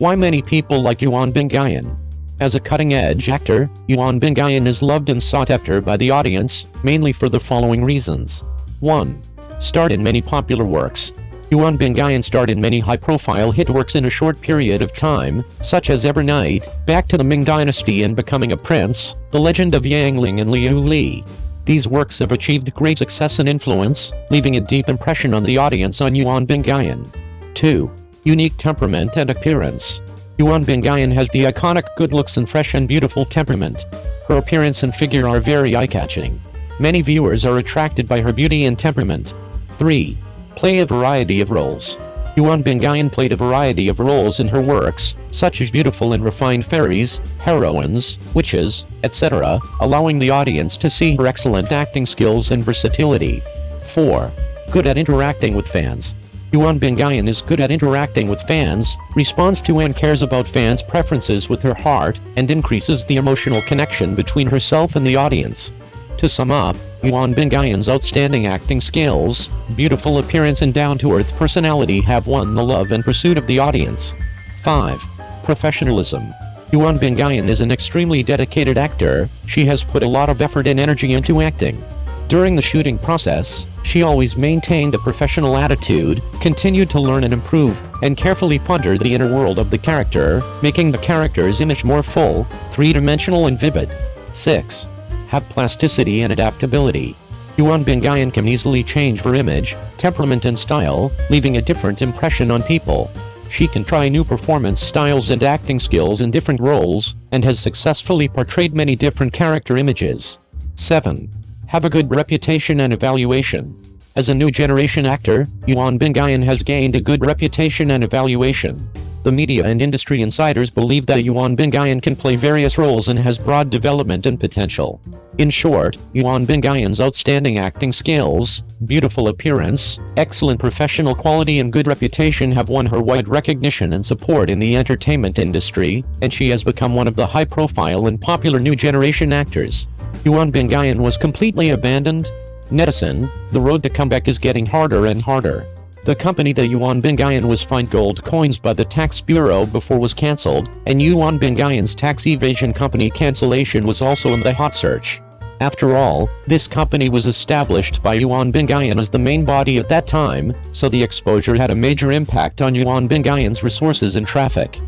Why many people like Yuan Bingyan? As a cutting-edge actor, Yuan Bingyan is loved and sought after by the audience, mainly for the following reasons. 1. Starred in many popular works. Yuan Bingyan starred in many high-profile hit works in a short period of time, such as Evernight, Back to the Ming Dynasty and Becoming a Prince, The Legend of Yang Ling and Liu Li. These works have achieved great success and influence, leaving a deep impression on the audience on Yuan Bingyan. 2. Unique temperament and appearance. Yuan Bingyan has the iconic good looks and fresh and beautiful temperament. Her appearance and figure are very eye-catching. Many viewers are attracted by her beauty and temperament. 3. Play a variety of roles. Yuan Bingyan played a variety of roles in her works, such as beautiful and refined fairies, heroines, witches, etc., allowing the audience to see her excellent acting skills and versatility. 4. Good at interacting with fans. Yuan Bingyan is good at interacting with fans, responds to and cares about fans' preferences with her heart, and increases the emotional connection between herself and the audience. To sum up, Yuan Bingyan's outstanding acting skills, beautiful appearance and down-to-earth personality have won the love and pursuit of the audience. 5. Professionalism. Yuan Bingyan is an extremely dedicated actor. She has put a lot of effort and energy into acting. During the shooting process, she always maintained a professional attitude, continued to learn and improve, and carefully pondered the inner world of the character, making the character's image more full, three-dimensional and vivid. 6. Have plasticity and adaptability. Yuan Bingyan can easily change her image, temperament and style, leaving a different impression on people. She can try new performance styles and acting skills in different roles, and has successfully portrayed many different character images. 7. Have a good reputation and evaluation. As a new generation actor, Yuan Bingyan has gained a good reputation and evaluation. The media and industry insiders believe that Yuan Bingyan can play various roles and has broad development and potential. In short, Yuan Bingyan's outstanding acting skills, beautiful appearance, excellent professional quality and good reputation have won her wide recognition and support in the entertainment industry, and she has become one of the high-profile and popular new generation actors. Yuan Bingyan was completely abandoned? Netizen, the road to comeback is getting harder and harder. The company that Yuan Bingyan was fined gold coins by the tax bureau before was cancelled, and Yuan Bingyan's tax evasion company cancellation was also in the hot search. After all, this company was established by Yuan Bingyan as the main body at that time, so the exposure had a major impact on Yuan Bingyan's resources and traffic.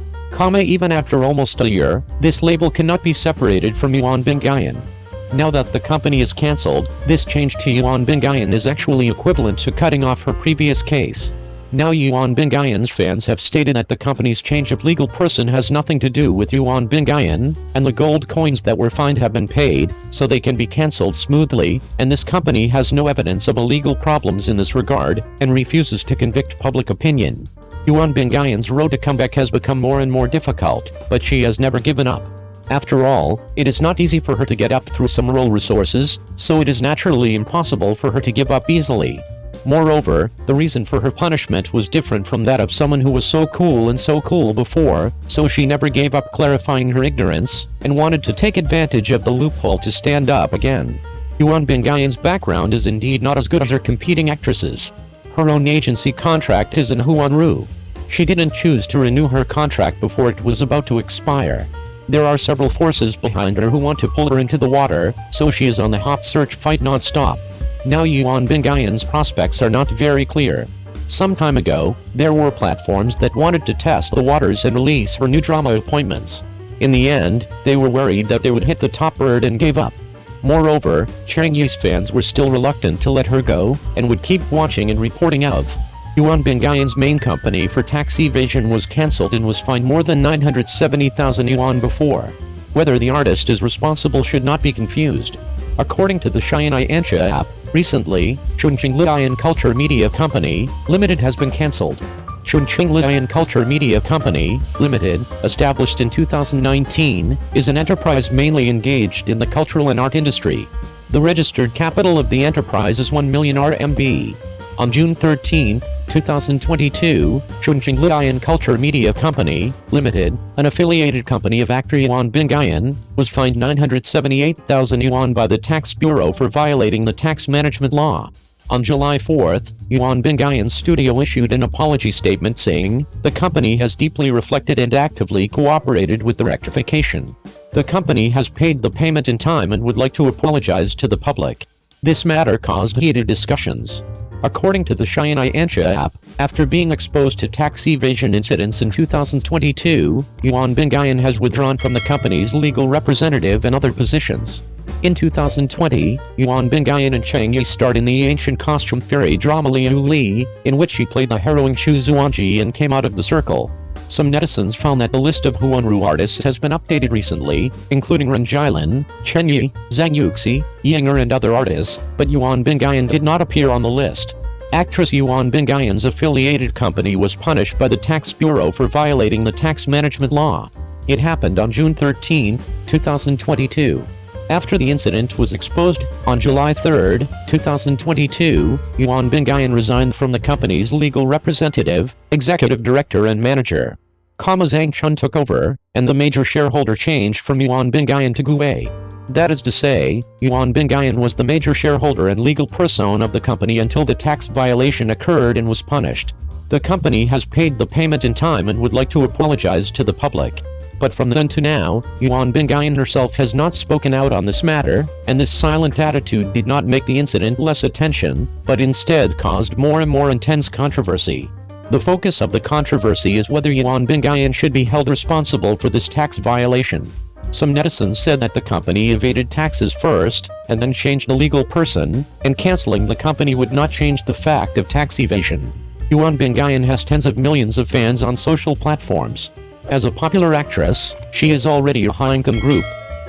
Even after almost a year, this label cannot be separated from Yuan Bingyan. Now that the company is cancelled, this change to Yuan Bingyan is actually equivalent to cutting off her previous case. Now Yuan Bingyan's fans have stated that the company's change of legal person has nothing to do with Yuan Bingyan, and the gold coins that were fined have been paid, so they can be cancelled smoothly, and this company has no evidence of illegal problems in this regard, and refuses to convict public opinion. Yuan Bingyan's road to comeback has become more and more difficult, but she has never given up. After all, it is not easy for her to get up through some role resources, so it is naturally impossible for her to give up easily. Moreover, the reason for her punishment was different from that of someone who was so cool before, so she never gave up clarifying her ignorance, and wanted to take advantage of the loophole to stand up again. Yuan Bingyan's background is indeed not as good as her competing actresses. Her own agency contract is in Huanru. She didn't choose to renew her contract before it was about to expire. There are several forces behind her who want to pull her into the water, so she is on the hot search fight non-stop. Now Yuan Bingyan's prospects are not very clear. Some time ago, there were platforms that wanted to test the waters and release her new drama appointments. In the end, they were worried that they would hit the top bird and gave up. Moreover, Chang Yi's fans were still reluctant to let her go, and would keep watching and reporting of. Yuan Bingyan's main company for tax evasion was cancelled and was fined more than 970,000 yuan before. Whether the artist is responsible should not be confused. According to the Xianai Ansha app, recently, Chongqing Lian Culture Media Company, Limited has been cancelled. Chongqing Lian Culture Media Company, Limited, established in 2019, is an enterprise mainly engaged in the cultural and art industry. The registered capital of the enterprise is 1 million RMB. On June 13, 2022, Chongqing Lian Culture Media Company, Limited, an affiliated company of actor Yuan Bingyan, was fined 978,000 yuan by the Tax Bureau for violating the tax management law. On July 4th, Yuan Bingyan's studio issued an apology statement saying, "The company has deeply reflected and actively cooperated with the rectification. The company has paid the payment in time and would like to apologize to the public." This matter caused heated discussions. According to the Xianai Ansha app, after being exposed to tax evasion incidents in 2022, Yuan Bingyan has withdrawn from the company's legal representative and other positions. In 2020, Yuan Bingyan and Cheng Yi starred in the ancient costume fairy drama Liu Li, in which she played the heroine Xu Zuanji and came out of the circle. Some netizens found that the list of Huanru artists has been updated recently, including Ren Jilin, Chen Yi, Zhang Yuxi, Yinger and other artists, but Yuan Bingyan did not appear on the list. Actress Yuan Bingyan's affiliated company was punished by the Tax Bureau for violating the tax management law. It happened on June 13, 2022. After the incident was exposed, on July 3, 2022, Yuan Bingyan resigned from the company's legal representative, executive director and manager. Zhang Chun took over, and the major shareholder changed from Yuan Bingyan to Gue. That is to say, Yuan Bingyan was the major shareholder and legal person of the company until the tax violation occurred and was punished. The company has paid the payment in time and would like to apologize to the public. But from then to now, Yuan Bingyan herself has not spoken out on this matter, and this silent attitude did not make the incident less attention, but instead caused more and more intense controversy. The focus of the controversy is whether Yuan Bingyan should be held responsible for this tax violation. Some netizens said that the company evaded taxes first, and then changed the legal person, and canceling the company would not change the fact of tax evasion. Yuan Bingyan has tens of millions of fans on social platforms. As a popular actress, she is already a high-income group.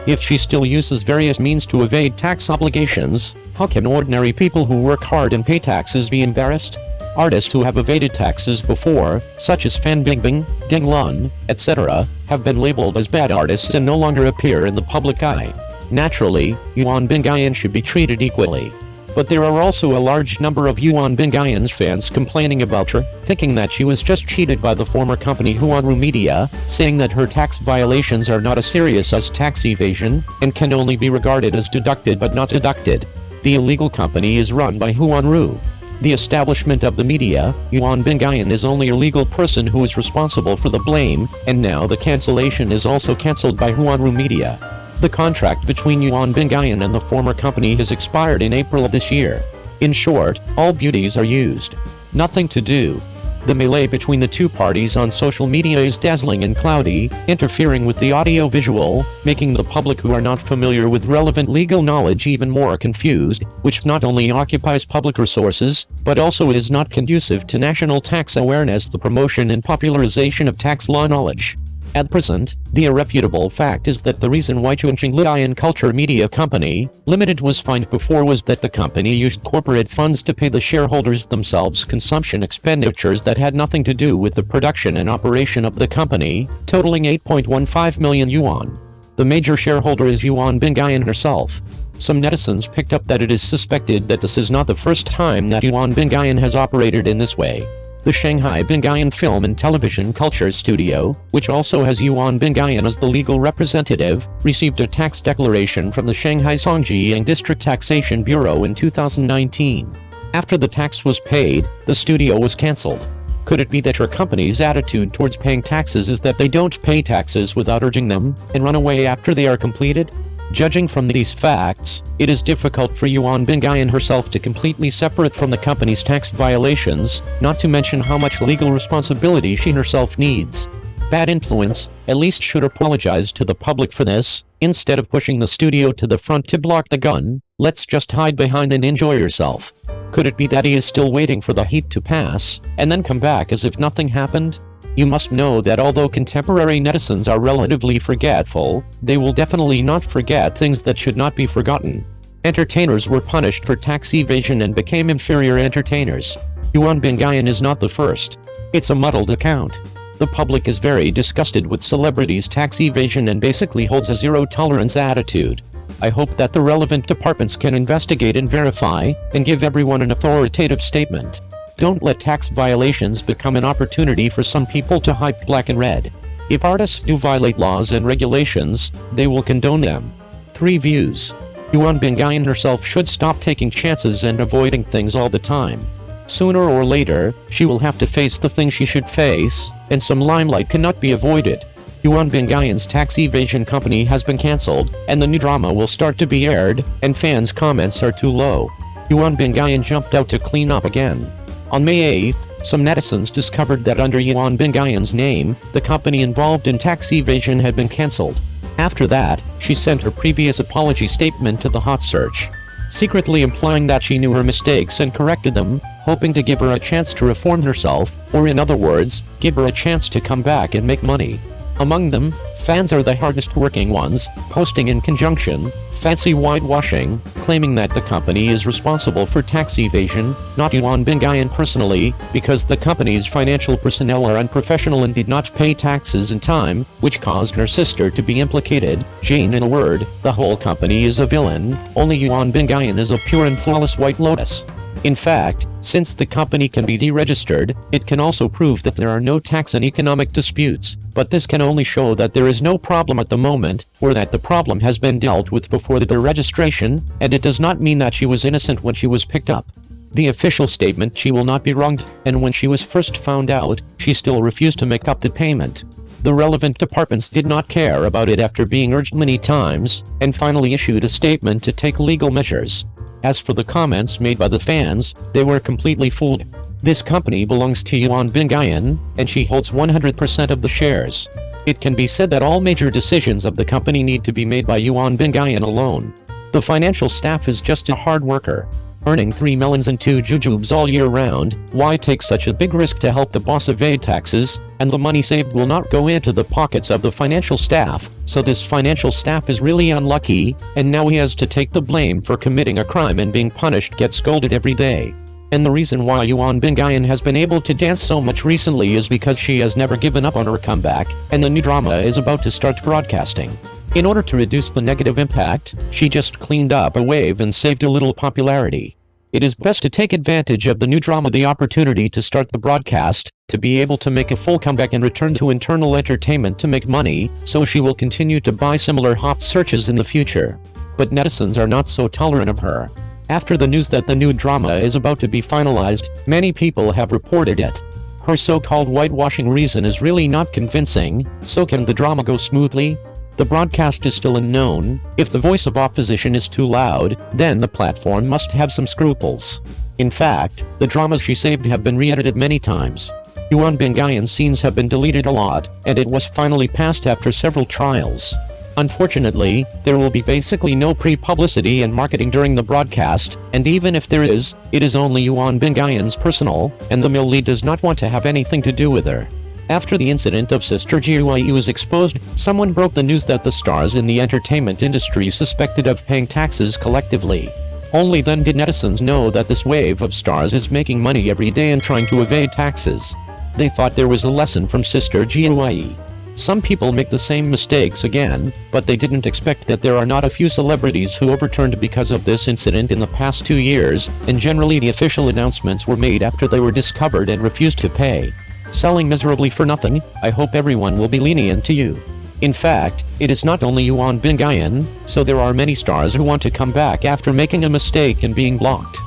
If she still uses various means to evade tax obligations, how can ordinary people who work hard and pay taxes be embarrassed? Artists who have evaded taxes before, such as Fan Bingbing, Deng Lun, etc., have been labeled as bad artists and no longer appear in the public eye. Naturally, Yuan Bingyan should be treated equally. But there are also a large number of Yuan Bingyan's fans complaining about her, thinking that she was just cheated by the former company Huanru Media, saying that her tax violations are not as serious as tax evasion, and can only be regarded as deducted but not deducted. The illegal company is run by Huanru. The establishment of the media, Yuan Bingyan is only a legal person who is responsible for the blame, and now the cancellation is also cancelled by Huanru Media. The contract between Yuan Bingyan and the former company has expired in April of this year. In short, all beauties are used. Nothing to do. The melee between the two parties on social media is dazzling and cloudy, interfering with the audio-visual, making the public who are not familiar with relevant legal knowledge even more confused, which not only occupies public resources, but also is not conducive to national tax awareness, the promotion and popularization of tax law knowledge. At present, the irrefutable fact is that the reason why Chongqing Lion Culture Media Company Limited was fined before was that the company used corporate funds to pay the shareholders themselves consumption expenditures that had nothing to do with the production and operation of the company, totaling 8.15 million yuan. The major shareholder is Yuan Bingyan herself. Some netizens picked up that it is suspected that this is not the first time that Yuan Bingyan has operated in this way. The Shanghai Bingyan Film and Television Culture Studio, which also has Yuan Bingyan as the legal representative, received a tax declaration from the Shanghai Songjiang District Taxation Bureau in 2019. After the tax was paid, the studio was cancelled. Could it be that her company's attitude towards paying taxes is that they don't pay taxes without urging them, and run away after they are completed? Judging from these facts, it is difficult for Yuan Bingyan herself to completely separate from the company's tax violations, not to mention how much legal responsibility she herself needs. Bad influence, at least should apologize to the public for this, instead of pushing the studio to the front to block the gun. Let's just hide behind and enjoy yourself. Could it be that he is still waiting for the heat to pass, and then come back as if nothing happened? You must know that although contemporary netizens are relatively forgetful, they will definitely not forget things that should not be forgotten. Entertainers were punished for tax evasion and became inferior entertainers. Yuan Bingyan is not the first. It's a muddled account. The public is very disgusted with celebrities' tax evasion and basically holds a zero-tolerance attitude. I hope that the relevant departments can investigate and verify, and give everyone an authoritative statement. Don't let tax violations become an opportunity for some people to hype black and red. If artists do violate laws and regulations, they will condone them. 3 views. Yuan Bingyan herself should stop taking chances and avoiding things all the time. Sooner or later, she will have to face the thing she should face, and some limelight cannot be avoided. Yuan Bingyan's tax evasion company has been cancelled, and the new drama will start to be aired, and fans' comments are too low. Yuan Bingyan jumped out to clean up again. On May 8th, some netizens discovered that under Yuan Bingyan's name, the company involved in tax evasion had been cancelled. After that, she sent her previous apology statement to the hot search, secretly implying that she knew her mistakes and corrected them, hoping to give her a chance to reform herself, or in other words, give her a chance to come back and make money. Among them, fans are the hardest working ones, posting in conjunction, fancy whitewashing, claiming that the company is responsible for tax evasion, not Yuan Bingyan personally, because the company's financial personnel are unprofessional and did not pay taxes in time, which caused her sister to be implicated. Jane, in a word, the whole company is a villain, only Yuan Bingyan is a pure and flawless white lotus. In fact, since the company can be deregistered, it can also prove that there are no tax and economic disputes, but this can only show that there is no problem at the moment, or that the problem has been dealt with before the deregistration, and it does not mean that she was innocent when she was picked up. The official statement she will not be wronged, and when she was first found out, she still refused to make up the payment. The relevant departments did not care about it after being urged many times, and finally issued a statement to take legal measures. As for the comments made by the fans, they were completely fooled. This company belongs to Yuan Bingyan, and she holds 100% of the shares. It can be said that all major decisions of the company need to be made by Yuan Bingyan alone. The financial staff is just a hard worker, earning 3 melons and 2 jujubes all year round. Why take such a big risk to help the boss evade taxes? And the money saved will not go into the pockets of the financial staff, so this financial staff is really unlucky, and now he has to take the blame for committing a crime and being punished, get scolded every day. And the reason why Yuan Bingyan has been able to dance so much recently is because she has never given up on her comeback, and the new drama is about to start broadcasting. In order to reduce the negative impact, she just cleaned up a wave and saved a little popularity. It is best to take advantage of the new drama, the opportunity to start the broadcast, to be able to make a full comeback and return to internal entertainment to make money, so she will continue to buy similar hot searches in the future. But netizens are not so tolerant of her. After the news that the new drama is about to be finalized, many people have reported it. Her so-called whitewashing reason is really not convincing, so can the drama go smoothly? The broadcast is still unknown. If the voice of opposition is too loud, then the platform must have some scruples. In fact, the dramas she saved have been re-edited many times. Yuan Bingyan's scenes have been deleted a lot, and it was finally passed after several trials. Unfortunately, there will be basically no pre-publicity and marketing during the broadcast, and even if there is, it is only Yuan Bingyan's personal, and the mill lead does not want to have anything to do with her. After the incident of Sister Jiuyi was exposed, someone broke the news that the stars in the entertainment industry suspected of paying taxes collectively. Only then did netizens know that this wave of stars is making money every day and trying to evade taxes. They thought there was a lesson from Sister Jiuyi. Some people make the same mistakes again, but they didn't expect that there are not a few celebrities who overturned because of this incident in the past 2 years, and generally the official announcements were made after they were discovered and refused to pay. Selling miserably for nothing. I hope everyone will be lenient to you. In fact, it is not only Yuan Bingyan, so there are many stars who want to come back after making a mistake and being blocked.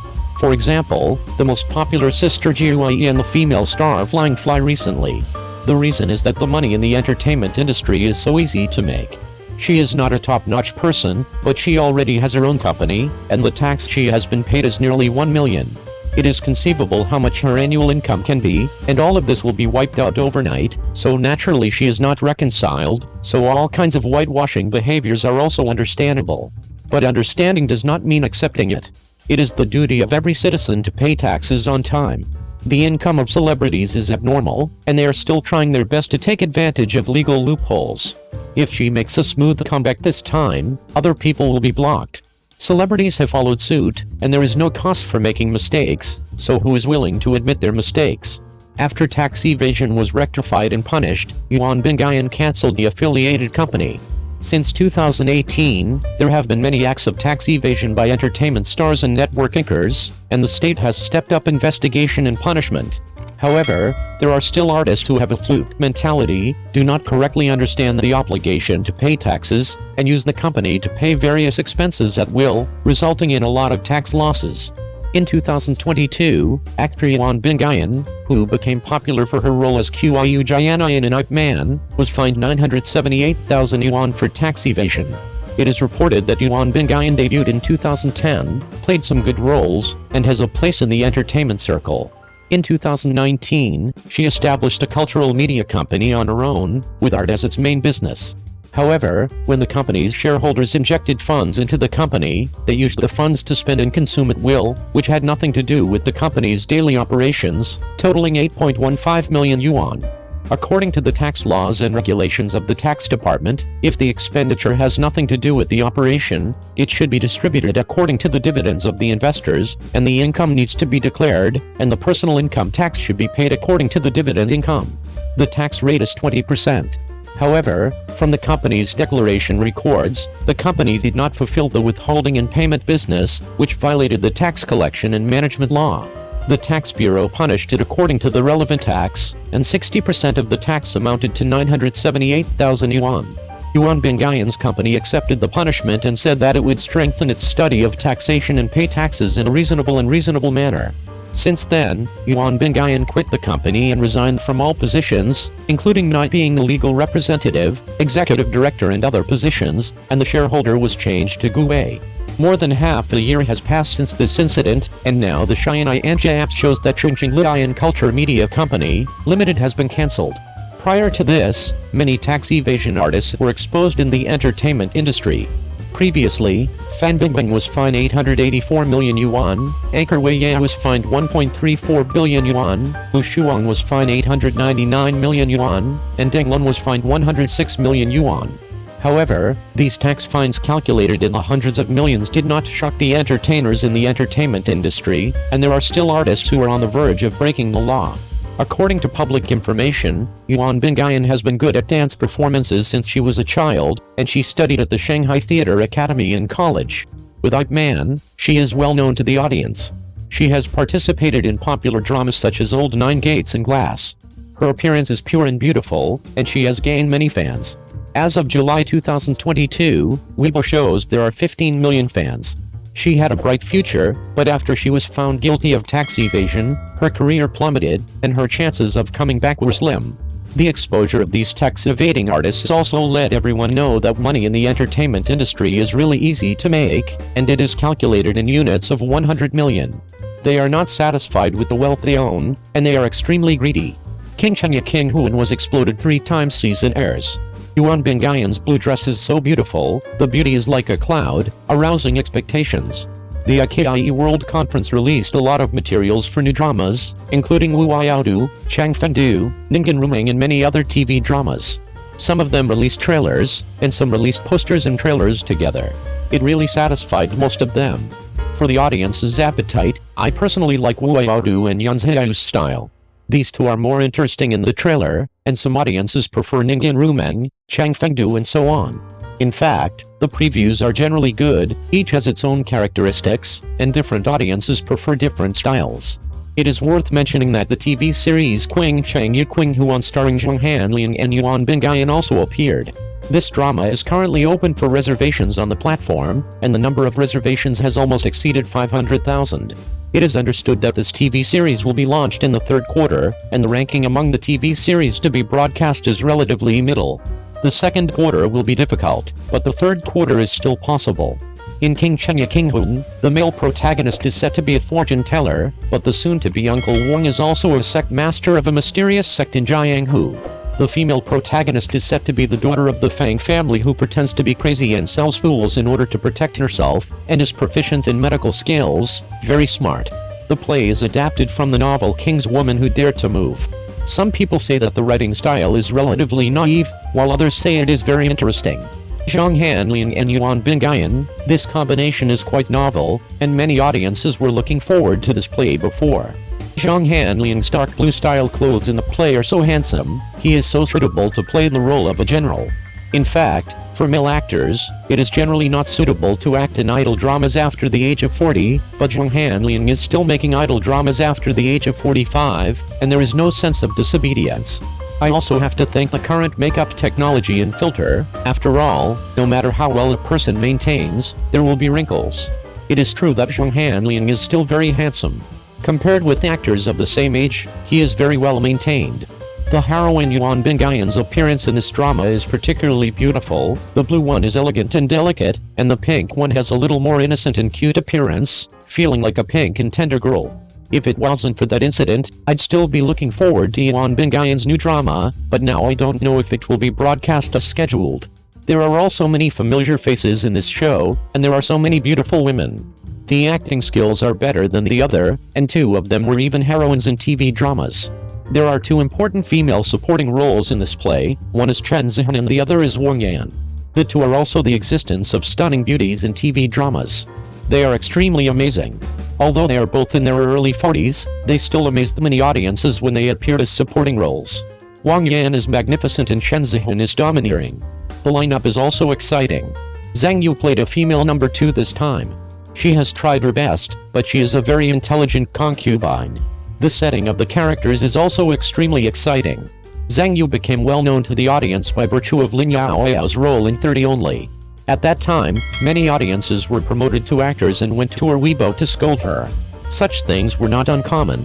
For example, the most popular Sister Jiuyi and the female star Flying Fly recently. The reason is that the money in the entertainment industry is so easy to make. She is not a top-notch person, but she already has her own company, and the tax she has been paid is nearly 1 million. It is conceivable how much her annual income can be, and all of this will be wiped out overnight, so naturally she is not reconciled, so all kinds of whitewashing behaviors are also understandable. But understanding does not mean accepting it. It is the duty of every citizen to pay taxes on time. The income of celebrities is abnormal, and they are still trying their best to take advantage of legal loopholes. If she makes a smooth comeback this time, other people will be blocked. Celebrities have followed suit, and there is no cost for making mistakes, so who is willing to admit their mistakes? After tax evasion was rectified and punished, Yuan Bingyan cancelled the affiliated company. Since 2018, there have been many acts of tax evasion by entertainment stars and network anchors, and the state has stepped up investigation and punishment. However, there are still artists who have a fluke mentality, do not correctly understand the obligation to pay taxes, and use the company to pay various expenses at will, resulting in a lot of tax losses. In 2022, actor Yuan Bingyan, who became popular for her role as Qiu Jiana in Ip Man, was fined 978,000 yuan for tax evasion. It is reported that Yuan Bingyan debuted in 2010, played some good roles, and has a place in the entertainment circle. In 2019, she established a cultural media company on her own, with art as its main business. However, when the company's shareholders injected funds into the company, they used the funds to spend and consume at will, which had nothing to do with the company's daily operations, totaling 8.15 million yuan. According to the tax laws and regulations of the tax department, if the expenditure has nothing to do with the operation, it should be distributed according to the dividends of the investors, and the income needs to be declared, and the personal income tax should be paid according to the dividend income. The tax rate is 20%. However, from the company's declaration records, the company did not fulfill the withholding and payment business, which violated the tax collection and management law. The tax bureau punished it according to the relevant tax, and 60% of the tax amounted to 978,000 yuan. Yuan Bingyan's company accepted the punishment and said that it would strengthen its study of taxation and pay taxes in a reasonable manner. Since then, Yuan Bingyan quit the company and resigned from all positions, including not being the legal representative, executive director and other positions, and the shareholder was changed to Gue. More than half a year has passed since this incident, and now the Xianai Anja app shows that Chongqing Lion Culture Media Company, Limited has been cancelled. Prior to this, many tax evasion artists were exposed in the entertainment industry. Previously, Fan Bingbing was fined 884 million yuan, Anchor Wei Ye was fined 1.34 billion yuan, Wu Shuang was fined 899 million yuan, and Deng Lun was fined 106 million yuan. However, these tax fines calculated in the hundreds of millions did not shock the entertainers in the entertainment industry, and there are still artists who are on the verge of breaking the law. According to public information, Yuan Bingyan has been good at dance performances since she was a child, and she studied at the Shanghai Theatre Academy in college. With Ip Man, she is well known to the audience. She has participated in popular dramas such as Old Nine Gates and Glass. Her appearance is pure and beautiful, and she has gained many fans. As of July 2022, Weibo shows there are 15 million fans. She had a bright future, but after she was found guilty of tax evasion, her career plummeted, and her chances of coming back were slim. The exposure of these tax-evading artists also let everyone know that money in the entertainment industry is really easy to make, and it is calculated in units of 100 million. They are not satisfied with the wealth they own, and they are extremely greedy. King Chenya King Huan was exploded 3 times season airs. Yuan Bingyan's blue dress is so beautiful, the beauty is like a cloud, arousing expectations. The IKIE World Conference released a lot of materials for new dramas, including Wu Yaodu, Chang Fengdu, Ningen Rumeng and many other TV dramas. Some of them released trailers, and some released posters and trailers together. It really satisfied most of them. For the audience's appetite, I personally like Wu Yaodu and Yan Zheyao's style. These two are more interesting in the trailer, and some audiences prefer Ningen Rumeng, Chang Fengdu and so on. In fact, the previews are generally good, each has its own characteristics, and different audiences prefer different styles. It is worth mentioning that the TV series Qing Chang Yu Qing Huan starring Zhang Hanliang and Yuan Bingyan also appeared. This drama is currently open for reservations on the platform, and the number of reservations has almost exceeded 500,000. It is understood that this TV series will be launched in the third quarter, and the ranking among the TV series to be broadcast is relatively middle. The second quarter will be difficult, but the third quarter is still possible. In King Chenya King Huan, the male protagonist is set to be a fortune teller, but the soon-to-be Uncle Wang is also a sect master of a mysterious sect in Jianghu. The female protagonist is set to be the daughter of the Fang family who pretends to be crazy and sells fools in order to protect herself, and is proficient in medical skills, very smart. The play is adapted from the novel King's Woman Who Dared to Move. Some people say that the writing style is relatively naive, while others say it is very interesting. Zhang Hanliang and Yuan Bingyan, this combination is quite novel, and many audiences were looking forward to this play before. Zhang Hanliang's dark blue style clothes in the play are so handsome, he is so suitable to play the role of a general. In fact, For male actors, it is generally not suitable to act in idol dramas after the age of 40, but Zhang Hanliang is still making idol dramas after the age of 45, and there is no sense of disobedience. I also have to thank the current makeup technology and filter. After all, no matter how well a person maintains, there will be wrinkles. It is true that Zhang Hanliang is still very handsome. Compared with actors of the same age, he is very well maintained. The heroine Yuan Bingyan's appearance in this drama is particularly beautiful. The blue one is elegant and delicate, and the pink one has a little more innocent and cute appearance, feeling like a pink and tender girl. If it wasn't for that incident, I'd still be looking forward to Yuan Bingyan's new drama, but now I don't know if it will be broadcast as scheduled. There are also many familiar faces in this show, and there are so many beautiful women. The acting skills are better than the other, and two of them were even heroines in TV dramas. There are two important female supporting roles in this play, one is Chen Zihan and the other is Wang Yan. The two are also the existence of stunning beauties in TV dramas. They are extremely amazing. Although they are both in their early 40s, they still amaze the many audiences when they appear as supporting roles. Wang Yan is magnificent and Chen Zihan is domineering. The lineup is also exciting. Zhang Yu played a female number 2 this time. She has tried her best, but she is a very intelligent concubine. The setting of the characters is also extremely exciting. Zhang Yu became well known to the audience by virtue of Lin Yaoyao's role in 30 Only. At that time, many audiences were promoted to actors and went to her Weibo to scold her. Such things were not uncommon.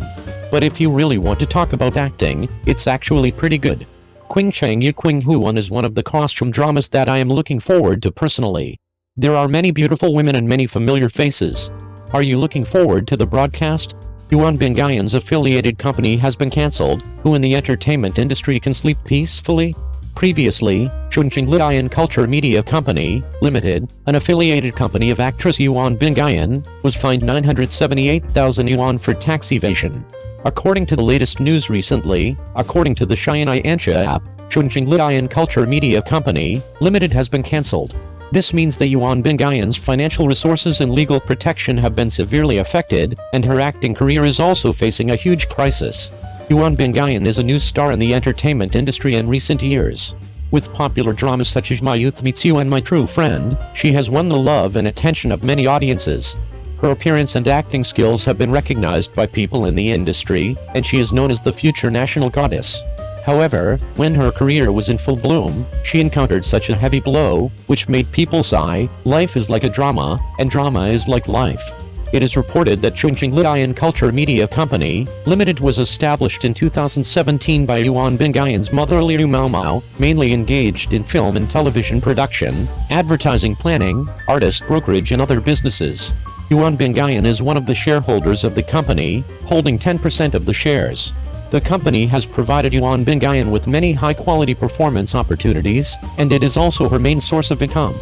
But if you really want to talk about acting, it's actually pretty good. Qing Chang Yu Qing Huan is one of the costume dramas that I am looking forward to personally. There are many beautiful women and many familiar faces. Are you looking forward to the broadcast? Yuan Bingyan's affiliated company has been cancelled. Who in the entertainment industry can sleep peacefully? Previously, Chongqing Lidian Culture Media Company, Limited, an affiliated company of actress Yuan Bingyan, was fined 978,000 yuan for tax evasion. According to the latest news recently, according to the Xianai Ansha app, Chongqing Lidian Culture Media Company, Limited has been cancelled. This means that Yuan Bingyan's financial resources and legal protection have been severely affected, and her acting career is also facing a huge crisis. Yuan Bingyan is a new star in the entertainment industry in recent years. With popular dramas such as My Youth Meets You and My True Friend, she has won the love and attention of many audiences. Her appearance and acting skills have been recognized by people in the industry, and she is known as the future national goddess. However, when her career was in full bloom, she encountered such a heavy blow, which made people sigh. Life is like a drama, and drama is like life. It is reported that Chongqing Lidian Culture Media Company, Limited was established in 2017 by Yuan Bingyan's mother Liu Maomao, mainly engaged in film and television production, advertising planning, artist brokerage and other businesses. Yuan Bingyan is one of the shareholders of the company, holding 10% of the shares. The company has provided Yuan Bingyan with many high-quality performance opportunities, and it is also her main source of income.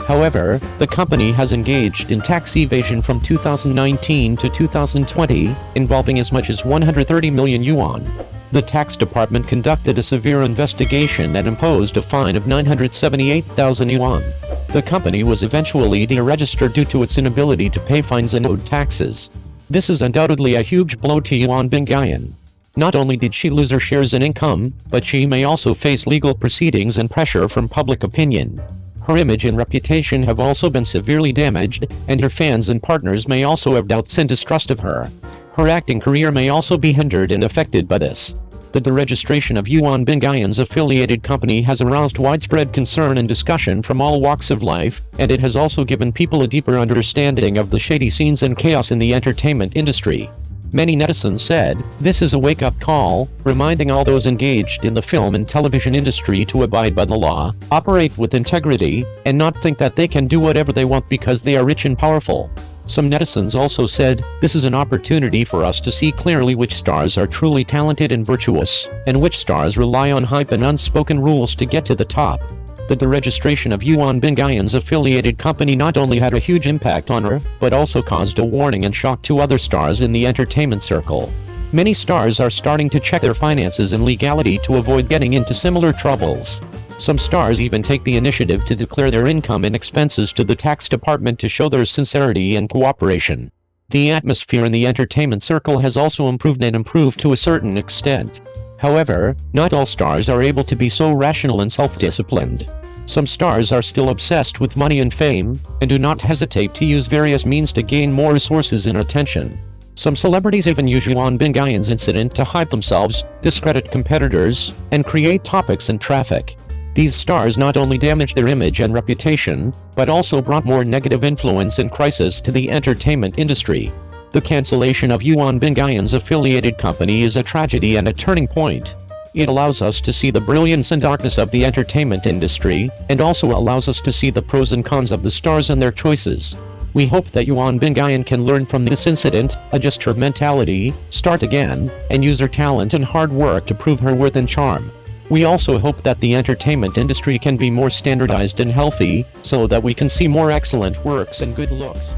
However, the company has engaged in tax evasion from 2019 to 2020, involving as much as 130 million yuan. The tax department conducted a severe investigation and imposed a fine of 978,000 yuan. The company was eventually deregistered due to its inability to pay fines and owed taxes. This is undoubtedly a huge blow to Yuan Bingyan. Not only did she lose her shares and income, but she may also face legal proceedings and pressure from public opinion. Her image and reputation have also been severely damaged, and her fans and partners may also have doubts and distrust of her. Her acting career may also be hindered and affected by this. The deregistration of Yuan Bingyan's affiliated company has aroused widespread concern and discussion from all walks of life, and it has also given people a deeper understanding of the shady scenes and chaos in the entertainment industry. Many netizens said, "This is a wake-up call, reminding all those engaged in the film and television industry to abide by the law, operate with integrity, and not think that they can do whatever they want because they are rich and powerful." Some netizens also said, "This is an opportunity for us to see clearly which stars are truly talented and virtuous, and which stars rely on hype and unspoken rules to get to the top." The deregistration of Yuan Bingyan's affiliated company not only had a huge impact on her, but also caused a warning and shock to other stars in the entertainment circle. Many stars are starting to check their finances and legality to avoid getting into similar troubles. Some stars even take the initiative to declare their income and expenses to the tax department to show their sincerity and cooperation. The atmosphere in the entertainment circle has also improved to a certain extent. However, not all stars are able to be so rational and self-disciplined. Some stars are still obsessed with money and fame, and do not hesitate to use various means to gain more resources and attention. Some celebrities even use Yuan Bingyan's incident to hype themselves, discredit competitors, and create topics and traffic. These stars not only damaged their image and reputation, but also brought more negative influence and crisis to the entertainment industry. The cancellation of Yuan Bingyan's affiliated company is a tragedy and a turning point. It allows us to see the brilliance and darkness of the entertainment industry, and also allows us to see the pros and cons of the stars and their choices. We hope that Yuan Bingyan can learn from this incident, adjust her mentality, start again, and use her talent and hard work to prove her worth and charm. We also hope that the entertainment industry can be more standardized and healthy, so that we can see more excellent works and good looks.